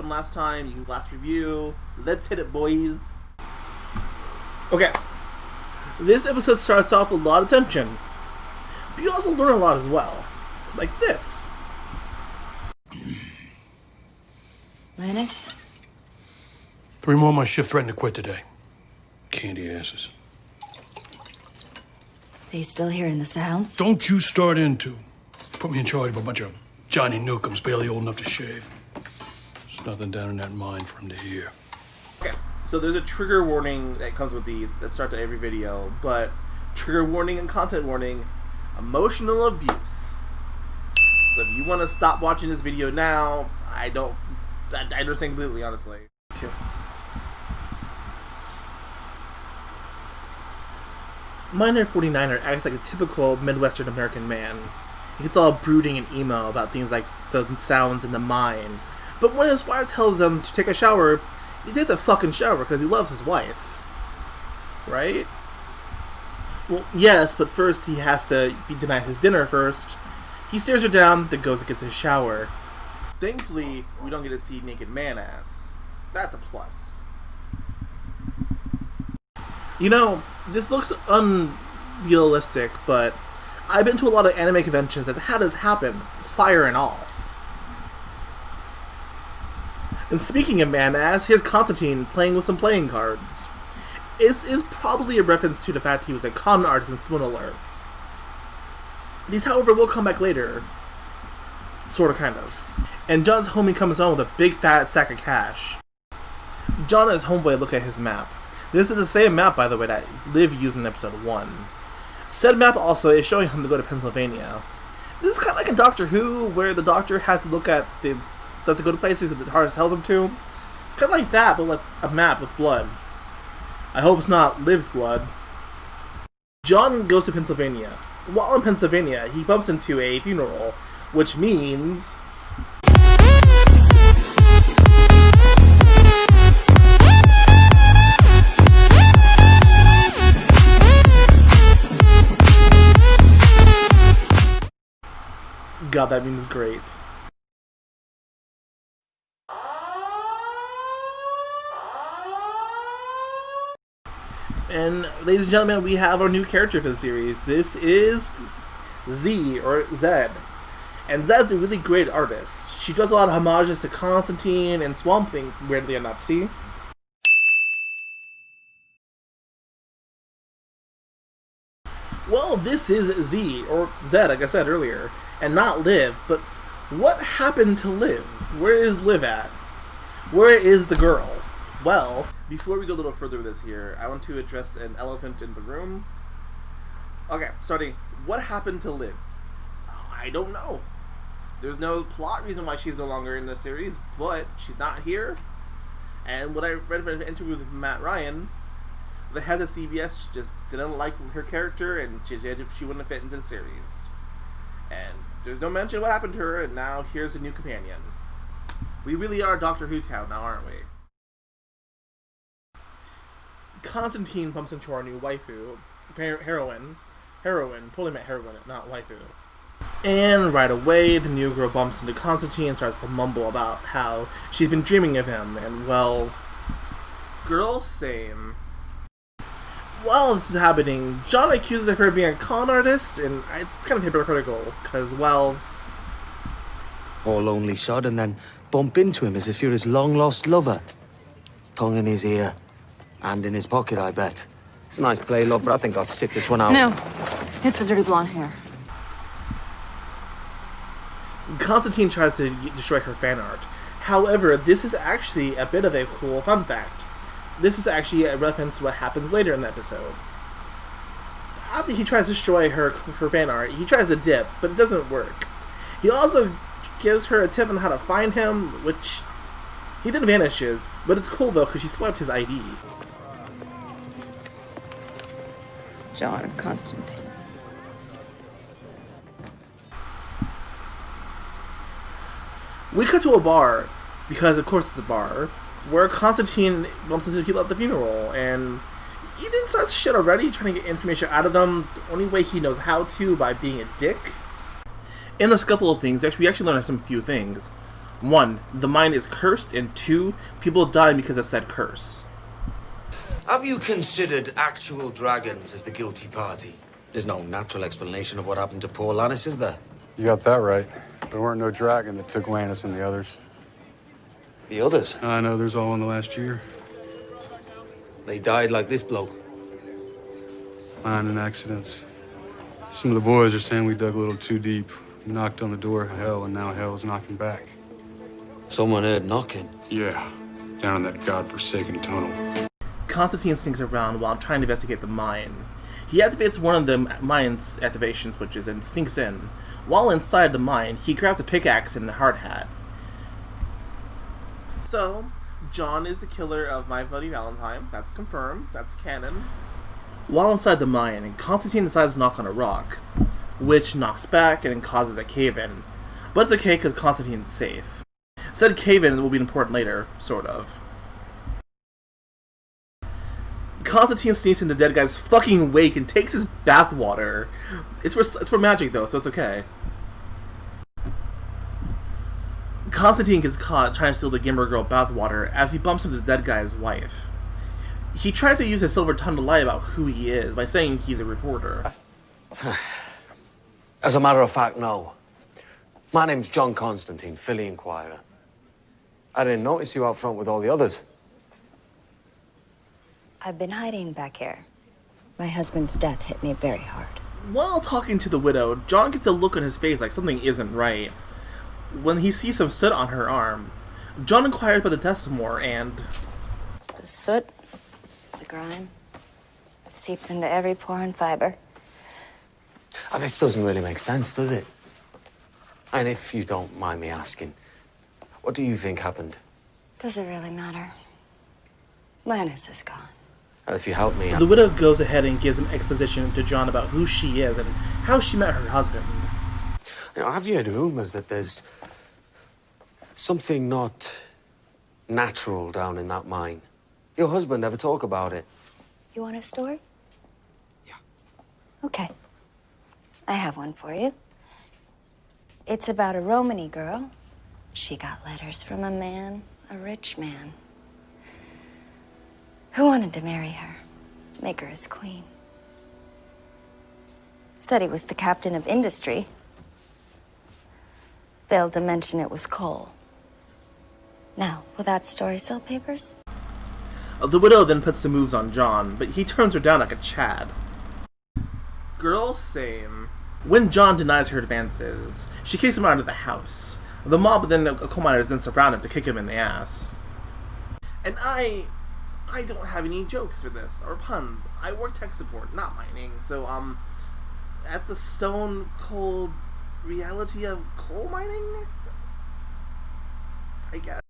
happened last time, you last review. Let's hit it, boys. Okay. This episode starts off with a lot of tension. But you also learn a lot as well. Like this. Linus? 3 more on my shift threatened to quit today. Candy asses. They still hearing the sounds? Don't you start into. Put me in charge of a bunch of Johnny Newcombs barely old enough to shave. There's nothing down in that mine for him to hear. Okay, so there's a trigger warning that comes with these that start to every video, but trigger warning and content warning, emotional abuse. So if you want to stop watching this video now, I understand completely, honestly. Too. Miner 49er acts like a typical Midwestern American man. He gets all brooding and emo about things like the sounds in the mine. But when his wife tells him to take a shower, he takes a fucking shower because he loves his wife. Right? Well, yes, but first he has to be denied his dinner first. He stares her down, then goes and gets his shower. Thankfully, we don't get to see naked man ass. That's a plus. You know, this looks unrealistic, but I've been to a lot of anime conventions that had this happen, fire and all. And speaking of man ass, here's Constantine playing with some playing cards. This is probably a reference to the fact he was a con artist in Swindler. These, however, will come back later. Sorta, kind of. And John's homie comes home with a big fat sack of cash. John and his homeboy look at his map. This is the same map, by the way, that Liv used in episode 1. Said map also is showing him to go to Pennsylvania. This is kind of like in Doctor Who, where the doctor has to look at does to go to places that the TARDIS tells him to. It's kind of like that, but like a map with blood. I hope it's not Liv's blood. John goes to Pennsylvania. While in Pennsylvania, he bumps into a funeral, which means... God, that meme's great. And, ladies and gentlemen, we have our new character for the series. This is Z, or Zed. And Zed's a really great artist. She does a lot of homages to Constantine and Swamp Thing, weirdly enough, see? Well, this is Z, or Zed, like I said earlier, and not Liv, but what happened to Liv? Where is Liv at? Where is the girl? Well, before we go a little further with this here, I want to address an elephant in the room. Okay, starting, what happened to Liv? I don't know. There's no plot reason why she's no longer in the series, but she's not here. And what I read from an interview with Matt Ryan, the head of CBS just didn't like her character, and she wouldn't fit into the series. And there's no mention of what happened to her, and now here's a new companion. We really are Doctor Who town now, aren't we? Constantine bumps into our new waifu, heroine, totally meant heroine, not waifu. And right away, the new girl bumps into Constantine and starts to mumble about how she's been dreaming of him, and well, girl, same. While this is happening, John accuses her of being a con artist, and it's kind of hypocritical, because, well... Or lonely sod, and then bump into him as if you're his long-lost lover. Tongue in his ear, hand in his pocket, I bet. It's a nice play, love, but I think I'll sit this one out. No, it's the dirty blonde hair. Constantine tries to destroy her fan art. However, this is actually a bit of a cool fun fact. This is actually a reference to what happens later in the episode. After he tries to destroy her fan art, he tries to dip, but it doesn't work. He also gives her a tip on how to find him, which he then vanishes, but it's cool though because she swiped his ID. John Constantine. We cut to a bar, because of course it's a bar, where Constantine bumps into people at the funeral, and he didn't start shit already, trying to get information out of them the only way he knows how to, by being a dick. In the scuffle of things, we actually learned some few things. 1. The mine is cursed, and 2. People die because of said curse. Have you considered actual dragons as the guilty party? There's no natural explanation of what happened to poor Lannis, is there? You got that right. There weren't no dragon that took Lannis and the others. The others? I know there's all in the last year. They died like this bloke. Mining accidents. Some of the boys are saying we dug a little too deep. We knocked on the door of hell, and now hell's knocking back. Someone heard knocking. Yeah, down in that godforsaken tunnel. Constantine sneaks around while trying to investigate the mine. He activates one of the mine's activation switches and sneaks in. While inside the mine, he grabs a pickaxe and a hard hat. So, John is the killer of My Bloody Valentine. That's confirmed. That's canon. While inside the mine, Constantine decides to knock on a rock, which knocks back and causes a cave-in. But it's okay because Constantine's safe. Said cave-in will be important later, sort of. Constantine sneaks in the dead guy's fucking wake and takes his bathwater. It's for magic though, so it's okay. Constantine gets caught trying to steal the Gimmer girl bathwater as he bumps into the dead guy's wife. He tries to use his silver tongue to lie about who he is by saying he's a reporter. As a matter of fact, no. My name's John Constantine, Philly Inquirer. I didn't notice you out front with all the others. I've been hiding back here. My husband's death hit me very hard. While talking to the widow, John gets a look on his face like something isn't right. When he sees some soot on her arm, John inquires about the death some more and... The soot, the grime, seeps into every pore and fiber. Oh, this doesn't really make sense, does it? And if you don't mind me asking, what do you think happened? Does it really matter? Lannis is gone. If you help me... The widow goes ahead and gives an exposition to John about who she is and how she met her husband. You know, have you heard rumors that there's something not natural down in that mine? Your husband never talk about it. You want a story? Yeah. Okay. I have one for you. It's about a Romany girl. She got letters from a man, a rich man, who wanted to marry her, make her his queen. Said he was the captain of industry. Failed to mention it was coal. Now, will that story sell papers? The widow then puts the moves on John, but he turns her down like a Chad. Girl, same. When John denies her advances, she kicks him out of the house. The mob then, coal miners then surround him to kick him in the ass. And I don't have any jokes for this, or puns. I work tech support, not mining, so, that's a stone cold reality of coal mining? I guess.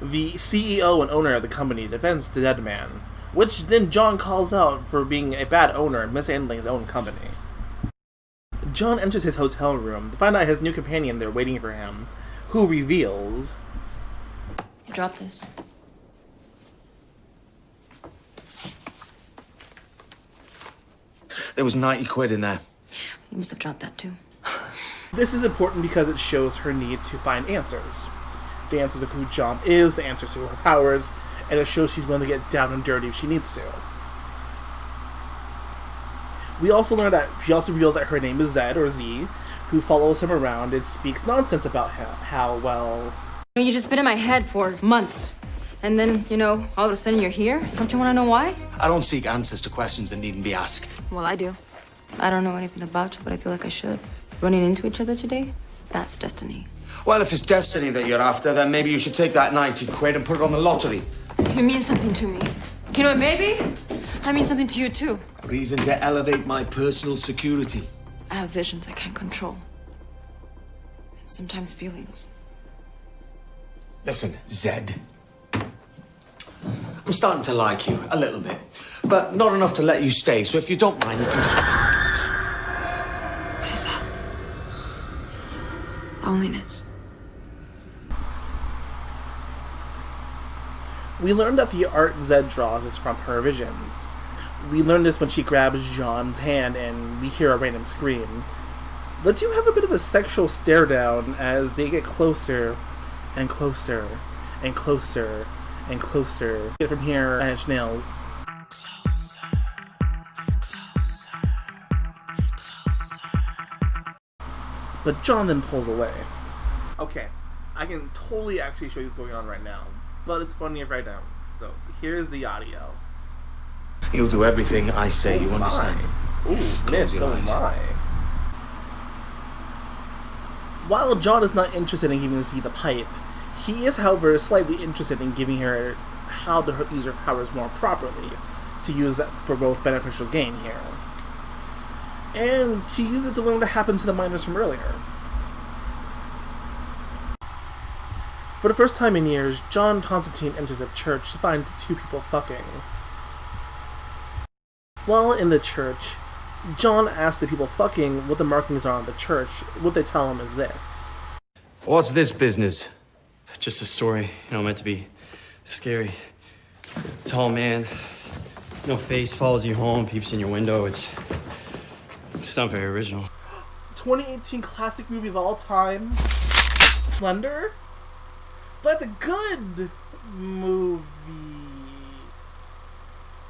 The CEO and owner of the company defends the dead man, which then John calls out for being a bad owner and mishandling his own company. John enters his hotel room to find out his new companion there waiting for him, who reveals... Drop this. There was 90 quid in there. You must have dropped that too. This is important because it shows her need to find answers. The answers of who John is, the answers to her powers, and it shows she's willing to get down and dirty if she needs to. We also learn that she also reveals that her name is Zed, or Z, who follows him around and speaks nonsense about how well... You just been in my head for months. And then, all of a sudden you're here? Don't you want to know why? I don't seek answers to questions that needn't be asked. Well, I do. I don't know anything about you, but I feel like I should. Running into each other today? That's destiny. Well, if it's destiny that you're after, then maybe you should take that 90 quid and put it on the lottery. You mean something to me. You know what, maybe? I mean something to you, too. Reason to elevate my personal security. I have visions I can't control. And sometimes feelings. Listen, Zed. I'm starting to like you, a little bit. But not enough to let you stay, so if you don't mind, you can... What is that? Loneliness. We learned that the art Zed draws is from her visions. We learn this when she grabs John's hand and we hear a random scream. The two have a bit of a sexual stare down as they get closer, and closer, and closer, and closer. Get from here, Nine Inch Nails. But John then pulls away. Okay, I can totally actually show you what's going on right now, but it's funny if I don't. So here's the audio. You'll do everything I say, you understand? Ooh, miss, so am I. While John is not interested in giving Z the pipe, he is, however, slightly interested in giving her how to use her powers more properly, to use for both beneficial gain here. And to use it to learn what happened to the miners from earlier. For the first time in years, John Constantine enters a church to find two people fucking. While in the church, John asks the people fucking what the markings are on the church. What they tell him is this. What's this business? Just a story, meant to be scary. Tall man, no face, follows you home, peeps in your window. It's not very original. 2018 classic movie of all time, Slender? But it's a good movie.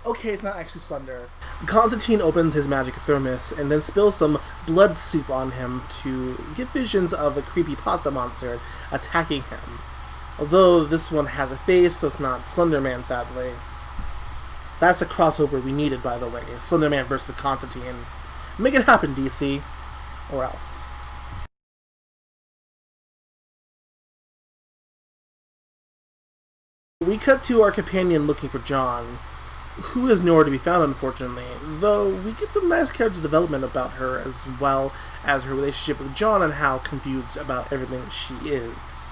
Okay, it's not actually Slender. Constantine opens his magic thermos and then spills some blood soup on him to get visions of a creepy pasta monster attacking him. Although this one has a face, so it's not Slender Man, sadly. That's the crossover we needed, by the way. Slender Man versus Constantine. Make it happen, DC. Or else. We cut to our companion looking for John, who is nowhere to be found, unfortunately, though we get some nice character development about her, as well as her relationship with John and how confused about everything she is.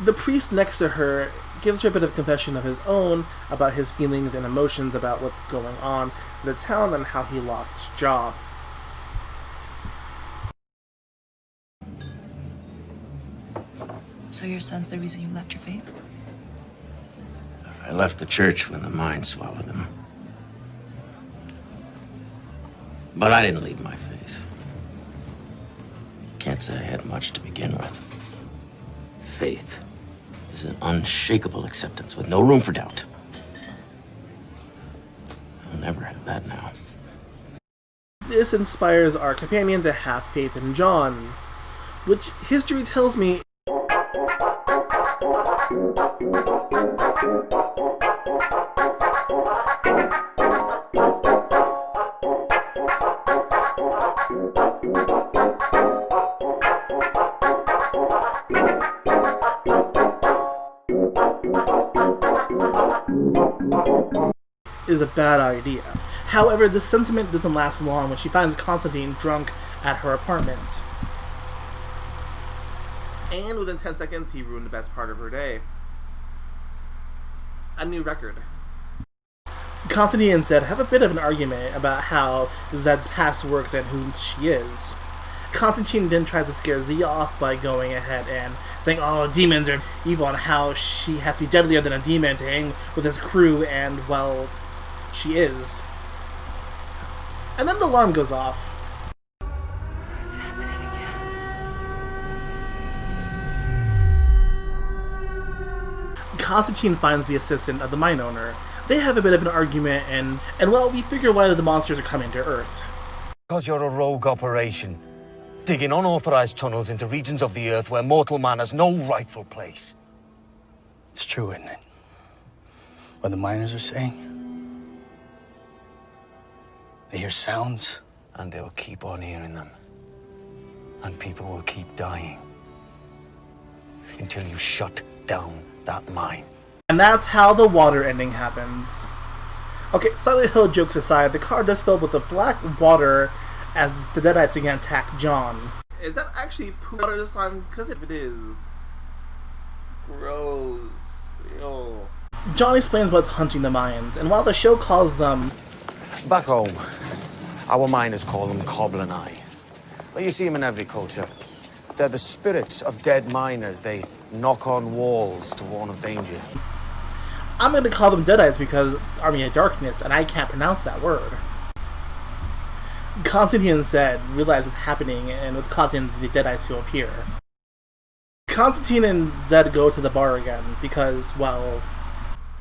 The priest next to her gives her a bit of confession of his own about his feelings and emotions about what's going on in the town and how he lost his job. So your son's the reason you left your faith? I left the church when the mine swallowed him. But I didn't leave my faith. Can't say I had much to begin with. Faith is an unshakable acceptance with no room for doubt. I'll never have that now. This inspires our companion to have faith in John, which history tells me is a bad idea. However, this sentiment doesn't last long when she finds Constantine drunk at her apartment. And within 10 seconds, he ruined the best part of her day. A new record. Constantine and Zed have a bit of an argument about how Zed's past works and who she is. Constantine then tries to scare Z off by going ahead and saying, oh, demons are evil, and how she has to be deadlier than a demon to hang with his crew, and, well, she is. And then the alarm goes off. It's happening again. Constantine finds the assistant of the mine owner. They have a bit of an argument, and well, we figure why the monsters are coming to Earth. Because you're a rogue operation, digging unauthorized tunnels into regions of the Earth where mortal man has no rightful place. It's true, isn't it? What the miners are saying? They hear sounds. And they'll keep on hearing them. And people will keep dying. Until you shut down that mine. And that's how the water ending happens. Okay, Silent Hill jokes aside, the car does fill with the black water as the Deadites again attack John. Is that actually poop water this time? Because if it is... gross. Ew. John explains what's hunting the mines, and while the show calls them... Back home, our miners call them Cobbler and I. But you see them in every culture. They're the spirits of dead miners. They knock on walls to warn of danger. I'm going to call them Deadites because Army of Darkness, and I can't pronounce that word. Constantine and Zed realize what's happening and what's causing the Deadites to appear. Constantine and Zed go to the bar again because, well,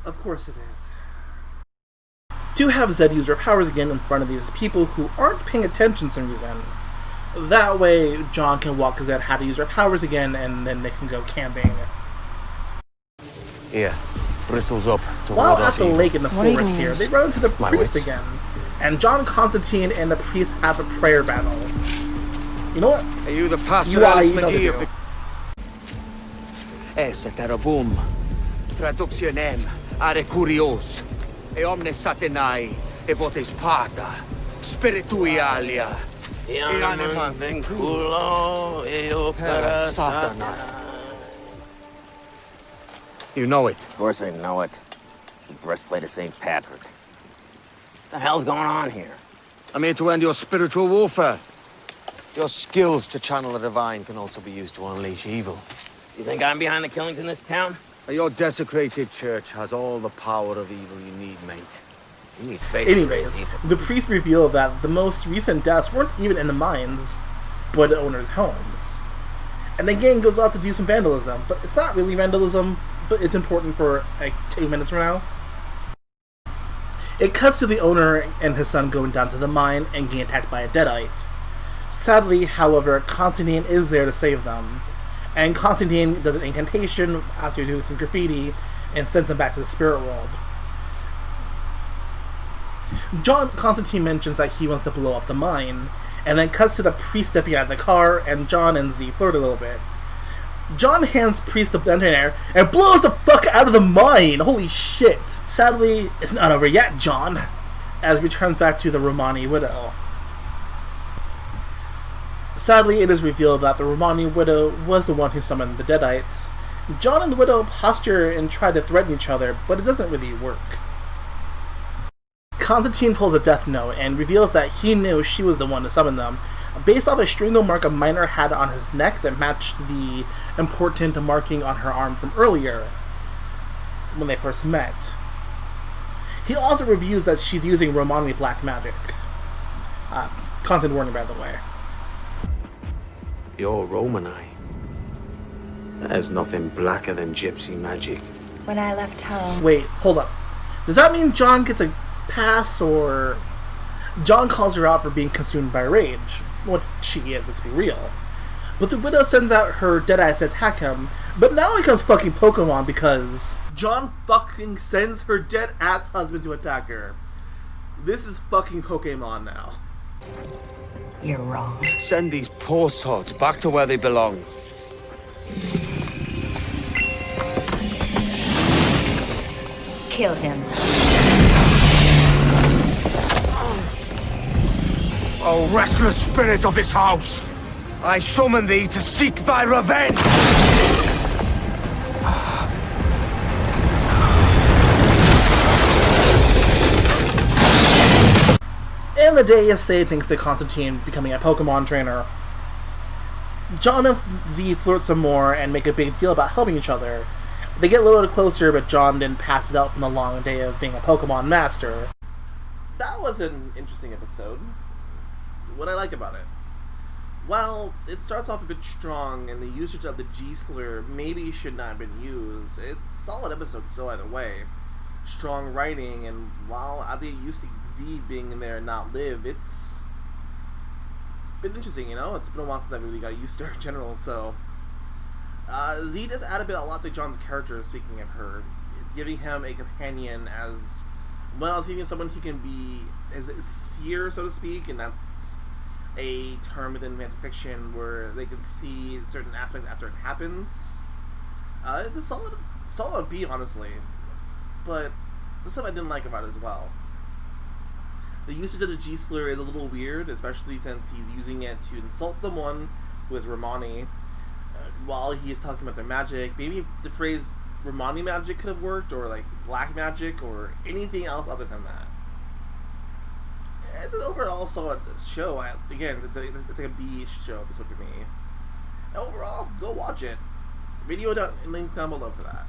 of course it is. To have Zed use her powers again in front of these people who aren't paying attention for some reason. That way, John can walk Zed how to use her powers again, and then they can go camping. Here, bristles up to While ward at off the evil. lake in the What are you forest gonna here, use? they run into the My priest wits. again. And John Constantine and the priest have a prayer battle. You know what? Are you the pastor You are, Alice you know McGee the of the... Es terabum, traductionem, are curios, e omnes satanae, e votes pata, spiritualia, e anima vinculo, e opera satana. You know it. Of course I know it. The breastplate of St. Patrick. What the hell's going on here? I'm here to end your spiritual warfare. Your skills to channel the divine can also be used to unleash evil. You think I'm behind the killings in this town? Your desecrated church has all the power of evil you need, mate. You need faith to Anyways, raise evil. the priest revealed that the most recent deaths weren't even in the mines, but the owners' homes. And the gang goes out to do some vandalism, but it's not really vandalism, but it's important for like 2 minutes from now. It cuts to the owner and his son going down to the mine and getting attacked by a deadite. Sadly, however, Constantine is there to save them. And Constantine does an incantation after doing some graffiti and sends them back to the spirit world. John Constantine mentions that he wants to blow up the mine, and then cuts to the priest stepping out of the car, and John and Z flirt a little bit. John hands Priest the detonator and blows the fuck out of the mine! Holy shit! Sadly, it's not over yet, John, as we turn back to the Romani widow. Sadly, it is revealed that the Romani widow was the one who summoned the Deadites. John and the widow posture and try to threaten each other, but it doesn't really work. Constantine pulls a death note and reveals that he knew she was the one to summon them, based off a strangle mark a miner had on his neck that matched the important marking on her arm from earlier, when they first met. He also reveals that she's using Romani black magic. Content warning, by the way. You're Romani. There's nothing blacker than gypsy magic. When I left home, Wait, hold up. Does that mean John gets a pass, or... John calls her out for being consumed by rage. What she is, let's be real. But the widow sends out her Deadeyes to attack him, but now he becomes fucking Pokemon because... John fucking sends her dead-ass husband to attack her. This is fucking Pokemon now. you're wrong. Send these poor sods back to where they belong. Kill him. O restless spirit of this house, I summon thee to seek thy revenge! And the day is saved thanks to Constantine becoming a Pokemon trainer. John and Z flirt some more and make a big deal about helping each other. They get a little closer, but John then passes out from the long day of being a Pokemon master. That was an interesting episode. What I like about it? Well, it starts off a bit strong, and the usage of the G slur maybe should not have been used. It's a solid episode still either way. Strong writing, and while I get used to Z being in there and not Liv, it's been interesting, you know? It's been a while since I really got used to her in general, so... Z does add a lot to John's character, speaking of her, giving him a companion as well as giving someone he can be as seer, so to speak, and that's a term within fan fiction where they can see certain aspects after it happens. It's a solid beat, honestly, but there's stuff I didn't like about it as well. The usage of the G slur is a little weird, especially since he's using it to insult someone who is Romani. While he is talking about their magic, maybe the phrase Romani magic could have worked, or like black magic, or anything else other than that. It's an overall solid show. Again, it's like a B show episode for me. Overall, go watch it. Video link down below for that.